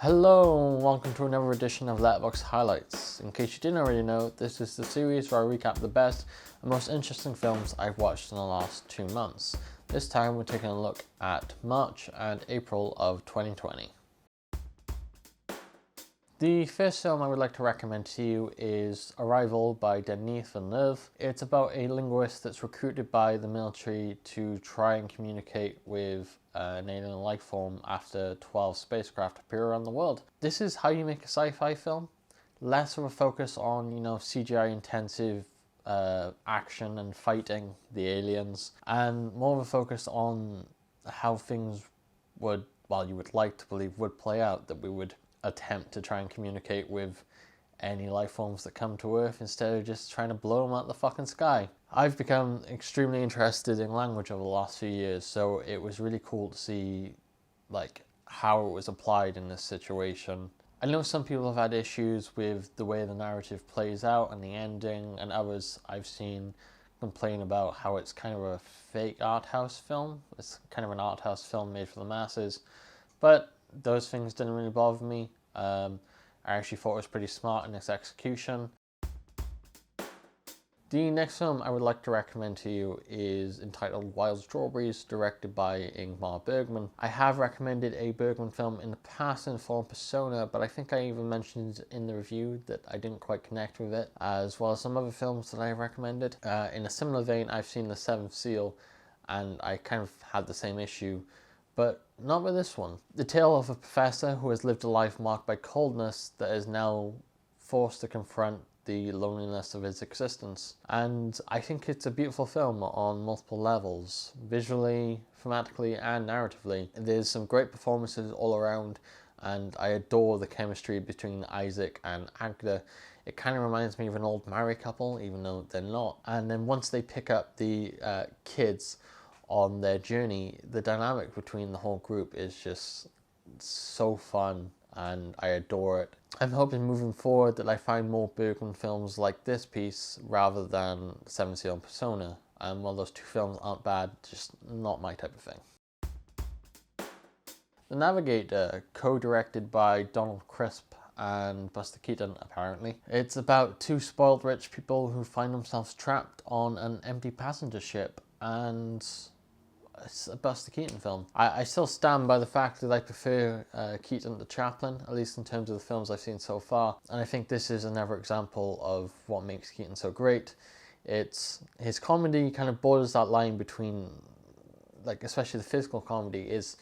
Hello and welcome to another edition of Letterboxd Highlights. In case you didn't already know, this is the series where I recap the best and most interesting films I've watched in the last 2 months. This time we're taking a look at March and April of 2020. The first film I would like to recommend to you is Arrival by Denis Villeneuve. It's about a linguist that's recruited by the military to try and communicate with an alien life form after 12 spacecraft appear around the world. This is how you make a sci-fi film. Less of a focus on, CGI intensive action and fighting the aliens, and more of a focus on how things would, well, you would like to believe would play out, that we would attempt to try and communicate with any life forms that come to Earth instead of just trying to blow them out the fucking sky. I've become extremely interested in language over the last few years, so it was really cool to see how it was applied in this situation. I know some people have had issues with the way the narrative plays out and the ending, and others I've seen complain about how it's kind of a fake art house film. It's kind of an art house film made for the masses, but those things didn't really bother me. I actually thought it was pretty smart in its execution. The next film I would like to recommend to you is entitled Wild Strawberries, directed by Ingmar Bergman. I have recommended a Bergman film in the past in the form Persona, but I think I even mentioned in the review that I didn't quite connect with it, as well as some other films that I recommended. In a similar vein, I've seen The Seventh Seal, and I kind of had the same issue, but not with this one. The tale of a professor who has lived a life marked by coldness that is now forced to confront the loneliness of his existence. And I think it's a beautiful film on multiple levels, visually, thematically, and narratively. There's some great performances all around, and I adore the chemistry between Isaac and Agda. It kind of reminds me of an old married couple, even though they're not. And then once they pick up the kids on their journey, the dynamic between the whole group is just so fun, and I adore it. I'm hoping moving forward that I find more Bergman films like this piece rather than Seven Seal and Persona. And while those two films aren't bad, just not my type of thing. The Navigator, co-directed by Donald Crisp and Buster Keaton, apparently. It's about two spoiled rich people who find themselves trapped on an empty passenger ship, and it's a Buster Keaton film. I still stand by the fact that I prefer Keaton to Chaplin, at least in terms of the films I've seen so far. And I think this is another example of what makes Keaton so great. It's his comedy kind of borders that line between, especially the physical comedy is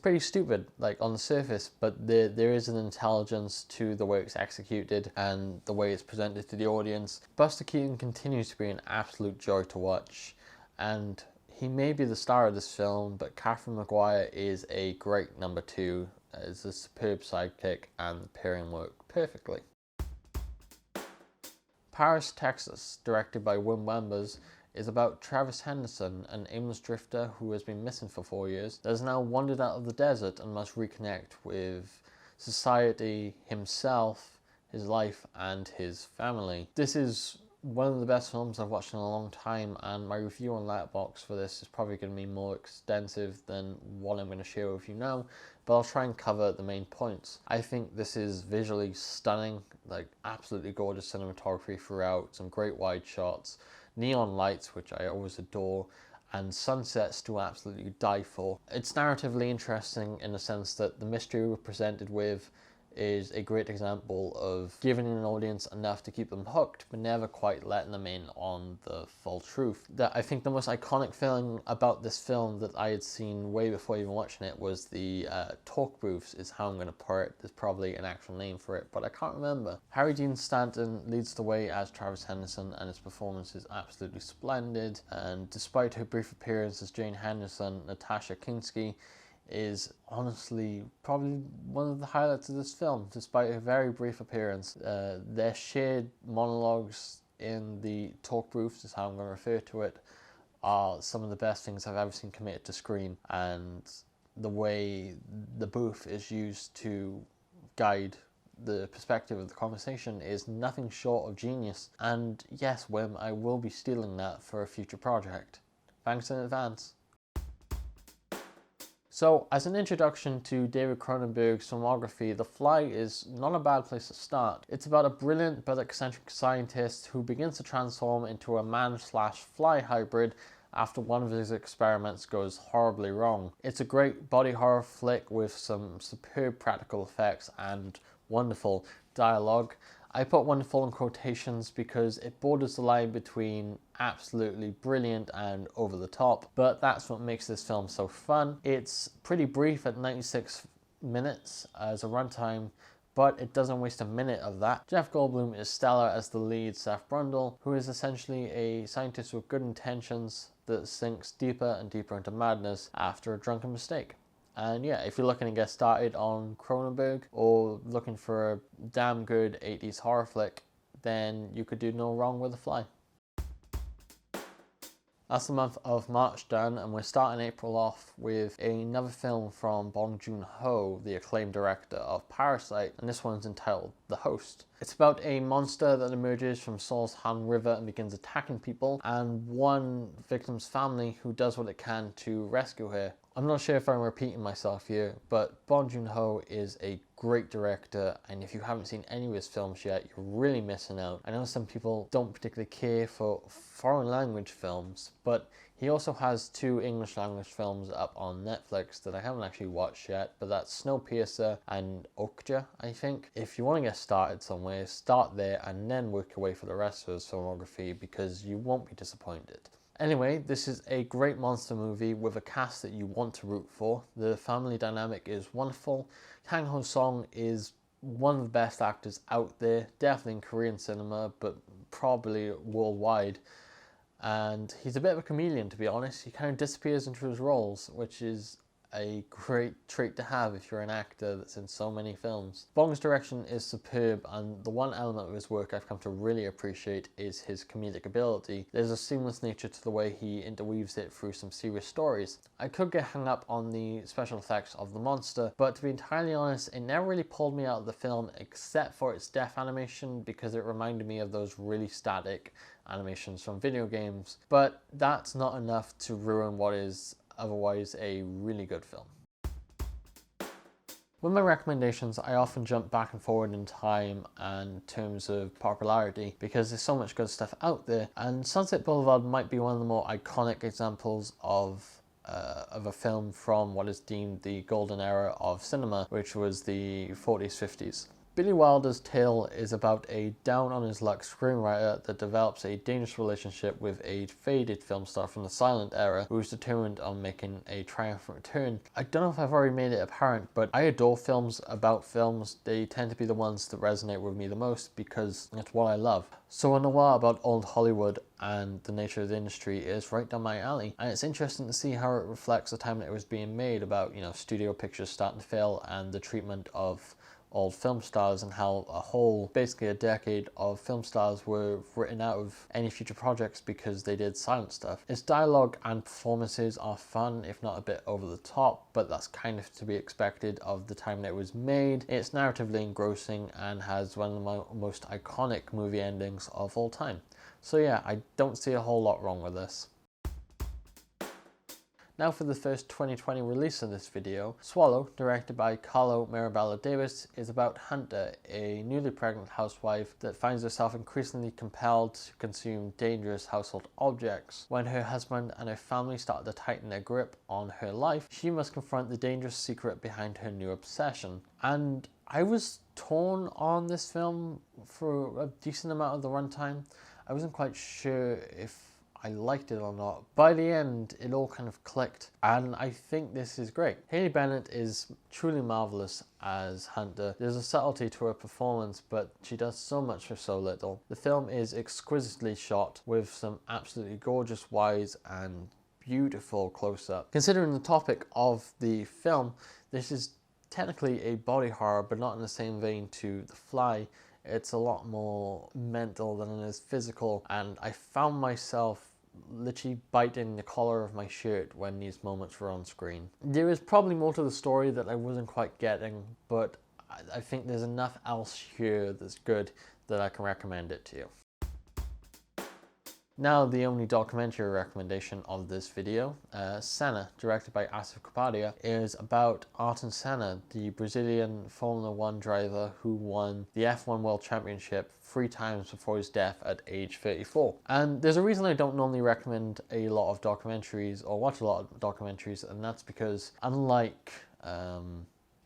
pretty stupid, on the surface, but there is an intelligence to the way it's executed and the way it's presented to the audience. Buster Keaton continues to be an absolute joy to watch, and he may be the star of this film, but Catherine Maguire is a great number two, as a superb sidekick, and the pairing work perfectly. Paris, Texas, directed by Wim Wenders, is about Travis Henderson, an aimless drifter who has been missing for 4 years, that has now wandered out of the desert and must reconnect with society, himself, his life, and his family. This is one of the best films I've watched in a long time, and my review on Letterboxd for this is probably going to be more extensive than what I'm going to share with you now, but I'll try and cover the main points. I think this is visually stunning, absolutely gorgeous cinematography throughout, some great wide shots, neon lights, which I always adore, and sunsets to absolutely die for. It's narratively interesting in the sense that the mystery we're presented with is a great example of giving an audience enough to keep them hooked, but never quite letting them in on the full truth. I think the most iconic feeling about this film that I had seen way before even watching it was the talk booths, is how I'm going to put it. There's probably an actual name for it, but I can't remember. Harry Dean Stanton leads the way as Travis Henderson, and his performance is absolutely splendid. And despite her brief appearance as Jane Henderson, Natasha Kinski is honestly probably one of the highlights of this film, despite a very brief appearance. Their shared monologues in the talk booths, is how I'm going to refer to it, are some of the best things I've ever seen committed to screen, and the way the booth is used to guide the perspective of the conversation is nothing short of genius. And yes, Wim, I will be stealing that for a future project. Thanks in advance. So, as an introduction to David Cronenberg's filmography, The Fly is not a bad place to start. It's about a brilliant but eccentric scientist who begins to transform into a man/fly hybrid after one of his experiments goes horribly wrong. It's a great body horror flick with some superb practical effects and wonderful dialogue. I put wonderful in quotations because it borders the line between absolutely brilliant and over the top, but that's what makes this film so fun. It's pretty brief at 96 minutes as a runtime, but it doesn't waste a minute of that. Jeff Goldblum is stellar as the lead, Seth Brundle, who is essentially a scientist with good intentions that sinks deeper and deeper into madness after a drunken mistake. And yeah, if you're looking to get started on Cronenberg or looking for a damn good 80s horror flick, then you could do no wrong with The Fly. That's the month of March done, and we're starting April off with another film from Bong Joon-ho, the acclaimed director of Parasite, and this one's entitled The Host. It's about a monster that emerges from Seoul's Han River and begins attacking people, and one victim's family who does what it can to rescue her. I'm not sure if I'm repeating myself here, but Bong Joon-ho is a great director, and if you haven't seen any of his films yet, you're really missing out. I know some people don't particularly care for foreign language films, but he also has 2 English language films up on Netflix that I haven't actually watched yet, but that's Snowpiercer and Okja, I think. If you want to get started somewhere, start there and then work your way for the rest of his filmography, because you won't be disappointed. Anyway, this is a great monster movie with a cast that you want to root for. The family dynamic is wonderful. Kang Ho Song is one of the best actors out there, definitely in Korean cinema, but probably worldwide. And he's a bit of a chameleon, to be honest. He kind of disappears into his roles, which is a great trait to have if you're an actor that's in so many films. Bong's direction is superb, and the one element of his work I've come to really appreciate is his comedic ability. There's a seamless nature to the way he interweaves it through some serious stories. I could get hung up on the special effects of the monster, but to be entirely honest, it never really pulled me out of the film except for its death animation, because it reminded me of those really static animations from video games. But that's not enough to ruin what is otherwise a really good film. With my recommendations, I often jump back and forward in time and terms of popularity, because there's so much good stuff out there, and Sunset Boulevard might be one of the more iconic examples of a film from what is deemed the golden era of cinema, which was the 40s, 50s. Billy Wilder's tale is about a down-on-his-luck screenwriter that develops a dangerous relationship with a faded film star from the silent era who is determined on making a triumphant return. I don't know if I've already made it apparent, but I adore films about films. They tend to be the ones that resonate with me the most because it's what I love. So a noir about old Hollywood and the nature of the industry is right down my alley, and it's interesting to see how it reflects the time that it was being made, about, you know, studio pictures starting to fail and the treatment of old film stars, and how basically a decade of film stars were written out of any future projects because they did silent stuff. Its dialogue and performances are fun, if not a bit over the top, but that's kind of to be expected of the time that it was made. It's narratively engrossing and has one of the most iconic movie endings of all time. So yeah, I don't see a whole lot wrong with this. Now for the first 2020 release of this video. Swallow, directed by Carlo Mirabella Davis, is about Hunter, a newly pregnant housewife that finds herself increasingly compelled to consume dangerous household objects. When her husband and her family start to tighten their grip on her life, she must confront the dangerous secret behind her new obsession. And I was torn on this film for a decent amount of the runtime. I wasn't quite sure if I liked it or not. By the end, it all kind of clicked, and I think this is great. Haley Bennett is truly marvelous as Hunter. There's a subtlety to her performance, but she does so much for so little. The film is exquisitely shot with some absolutely gorgeous wides and beautiful close-up. Considering the topic of the film, this is technically a body horror, but not in the same vein to The Fly. It's a lot more mental than it is physical, and I found myself literally biting the collar of my shirt when these moments were on screen. There is probably more to the story that I wasn't quite getting, but I think there's enough else here that's good that I can recommend it to you. Now the only documentary recommendation of this video, Senna, directed by Asif Kapadia, is about Ayrton Senna, the Brazilian Formula 1 driver who won the F1 World Championship 3 times before his death at age 34. And there's a reason I don't normally recommend a lot of documentaries or watch a lot of documentaries, and that's because unlike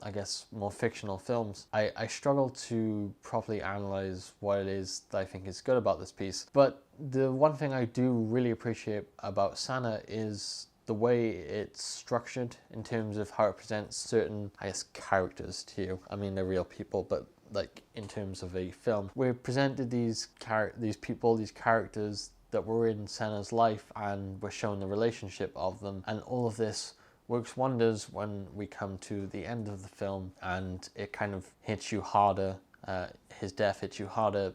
I guess more fictional films, I struggle to properly analyze what it is that I think is good about this piece. But the one thing I do really appreciate about Senna is the way it's structured in terms of how it presents certain, I guess, characters to you. I mean, they're real people, but like in terms of a film, we're presented these people, these characters that were in Senna's life, and we're shown the relationship of them, and all of this works wonders when we come to the end of the film, and it kind of hits you harder. His death hits you harder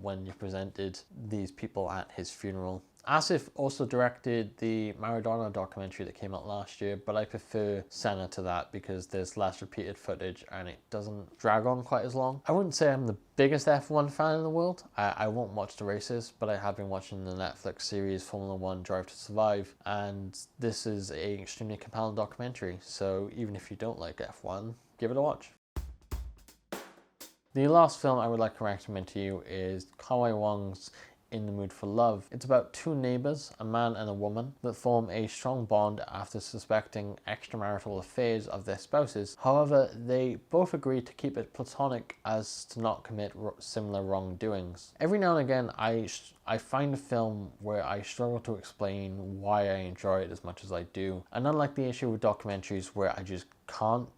when you're presented these people at his funeral. Asif also directed the Maradona documentary that came out last year, but I prefer Senna to that because there's less repeated footage and it doesn't drag on quite as long. I wouldn't say I'm the biggest F1 fan in the world. I won't watch the races, but I have been watching the Netflix series Formula 1 Drive to Survive, and this is an extremely compelling documentary, so even if you don't like F1, give it a watch. The last film I would like to recommend to you is Kar-Wai Wong's In the Mood for Love. It's about two neighbours, a man and a woman, that form a strong bond after suspecting extramarital affairs of their spouses. However, they both agree to keep it platonic as to not commit similar wrongdoings. Every now and again, I find a film where I struggle to explain why I enjoy it as much as I do. And unlike the issue with documentaries where I just can't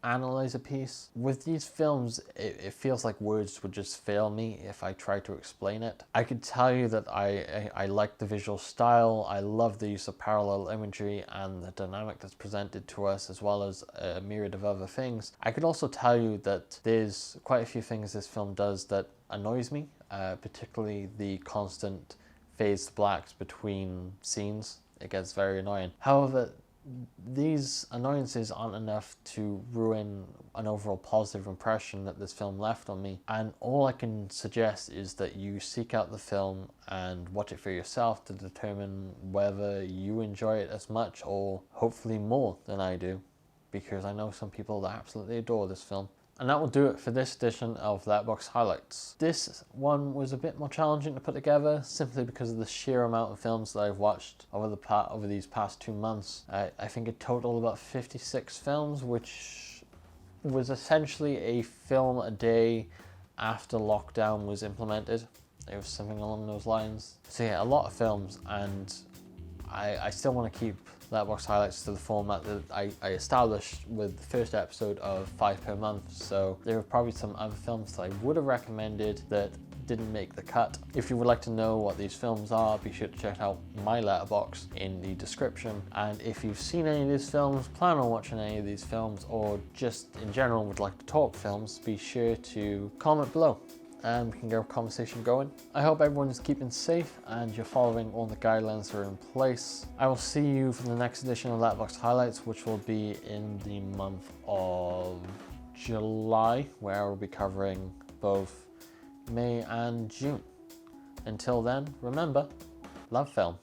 analyze a piece, with these films it feels like words would just fail me if I try to explain it. I could tell you that I like the visual style, I love the use of parallel imagery and the dynamic that's presented to us, as well as a myriad of other things. I could also tell you that there's quite a few things this film does that annoys me, particularly the constant fades to blacks between scenes. It gets very annoying. However, these annoyances aren't enough to ruin an overall positive impression that this film left on me, and all I can suggest is that you seek out the film and watch it for yourself to determine whether you enjoy it as much or hopefully more than I do, because I know some people that absolutely adore this film. And that will do it for this edition of Letterboxd Highlights. This one was a bit more challenging to put together simply because of the sheer amount of films that I've watched over these past 2 months. I think it totaled about 56 films, which was essentially a film a day after lockdown was implemented. It was something along those lines. So yeah, a lot of films, and I still want to keep Letterboxd Highlights to the format that I established with the first episode of 5 per month, so there are probably some other films that I would have recommended that didn't make the cut. If you would like to know what these films are, be sure to check out my Letterboxd in the description. And if you've seen any of these films, plan on watching any of these films, or just in general would like to talk films, be sure to comment below and we can get a conversation going. I hope everyone is keeping safe and you're following all the guidelines that are in place. I will see you for the next edition of Letterboxd Highlights, which will be in the month of July, where I will be covering both May and June. Until then, remember, love film.